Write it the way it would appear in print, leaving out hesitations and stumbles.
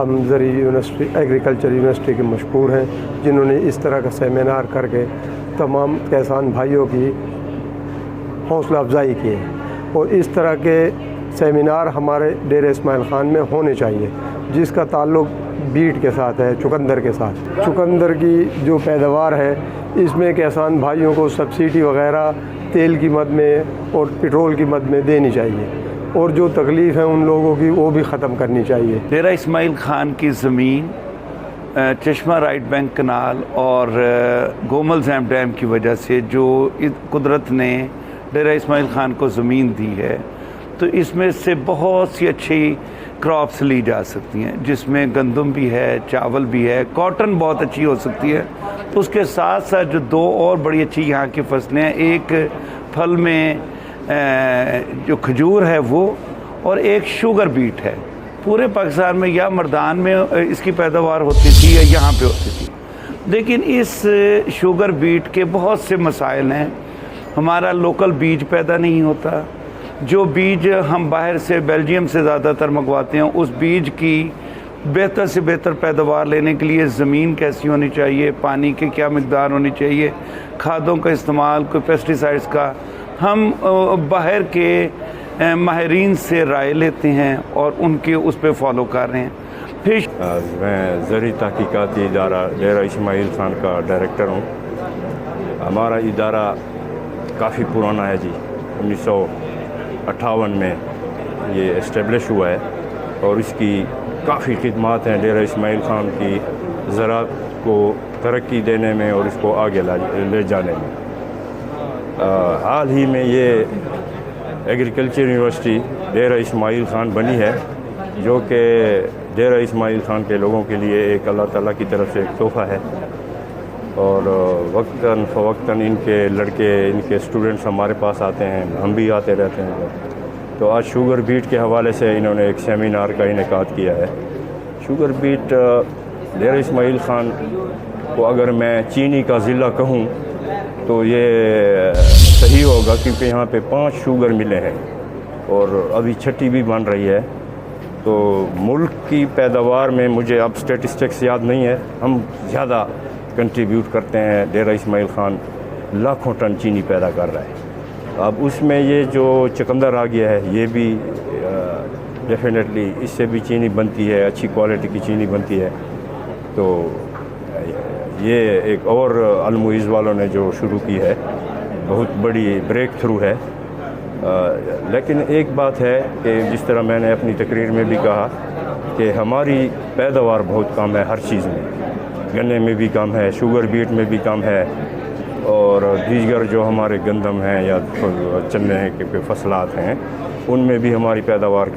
हम ज़री university agriculture university के मशहूर हैं, जिन्होंने इस तरह का सेमिनार करके तमाम किसान भाइयों की हौसला अफजाई की है। और इस तरह के सेमिनार हमारे डेरा इस्माइल ख़ान में होने चाहिए, जिसका ताल्लुक़ बीट के साथ है, चुकंदर के साथ। चुकंदर की जो पैदावार है, इसमें किसान भाइयों को सब्सिडी वग़ैरह तेल की मद में और पेट्रोल की मद में देनी चाहिए, और जो तकलीफ़ है उन लोगों की वो भी ख़त्म करनी चाहिए। डेरा इस्माइल ख़ान की ज़मीन चश्मा राइट बैंक कनाल और गोमल जैम डैम की वजह से जो कुदरत ने डेरा इस्माइल ख़ान को ज़मीन दी है, तो इसमें से बहुत सी अच्छी क्रॉप्स ली जा सकती हैं, जिसमें गंदम भी है, चावल भी है, कॉटन बहुत अच्छी हो सकती है। उसके साथ साथ जो दो और बड़ी अच्छी यहाँ की फसलें हैं, एक फल में जो खजूर है वो, और एक शुगर बीट है। पूरे पाकिस्तान में या मर्दान में इसकी पैदावार होती थी या यहाँ पे होती थी, लेकिन इस शुगर बीट के बहुत से मसाइल हैं। हमारा लोकल बीज पैदा नहीं होता, जो बीज हम बाहर से बेल्जियम से ज़्यादातर मंगवाते हैं, उस बीज की बेहतर से बेहतर पैदावार लेने के लिए ज़मीन कैसी होनी चाहिए, पानी की क्या मकदार होनी चाहिए, खादों का इस्तेमाल, कोई पेस्टिसाइड्स का, हम बाहर के माहिरीन से राय लेते हैं और उनके उस पर फॉलो कर रहे हैं। फिर मैं ज़री तहकीकाती इदारा डेरा इस्माइल ख़ान का डायरेक्टर हूँ। हमारा इदारा काफ़ी पुराना है जी, 1958 में ये इस्टेब्लिश हुआ है, और इसकी काफ़ी खिदमात हैं डेरा इस्माइल ख़ान की ज़राअत को तरक्की देने में और इसको आगे ले जाने में। हाल ही में ये एग्रीकल्चर यूनिवर्सिटी डेरा इस्माइल ख़ान बनी है, जो कि डेरा इस्माइल ख़ान के लोगों के लिए एक अल्लाह ताला की तरफ से एक तोहफ़ा है। और वक्तन फ़वक्तन इनके लड़के, इनके स्टूडेंट्स हमारे पास आते हैं, हम भी आते रहते हैं। तो आज शुगर बीट के हवाले से इन्होंने एक सेमिनार का इनेकाद किया है। शुगर बीट डेरा इस्माइल ख़ान को अगर मैं चीनी का ज़िला कहूँ तो ये सही होगा, क्योंकि यहाँ पे 5 शुगर मिलें हैं और अभी 6ठी भी बन रही है। तो मुल्क की पैदावार में मुझे अब स्टेटिस्टिक्स याद नहीं है, हम ज़्यादा कंट्रीब्यूट करते हैं। डेरा इस्माइल ख़ान लाखों टन चीनी पैदा कर रहा है। अब उसमें ये जो चुकंदर आ गया है, ये भी डेफिनेटली इससे भी चीनी बनती है, अच्छी क्वालिटी की चीनी बनती है। तो ये एक और अलमुइज़ वालों ने जो शुरू की है, बहुत बड़ी ब्रेक थ्रू है। लेकिन एक बात है कि जिस तरह मैंने अपनी तकरीर में भी कहा कि हमारी पैदावार बहुत कम है, हर चीज़ में, गन्ने में भी कम है, शुगर बीट में भी कम है, और दीगर जो हमारे गंदम हैं या चने के फसलात हैं, उनमें भी हमारी पैदावार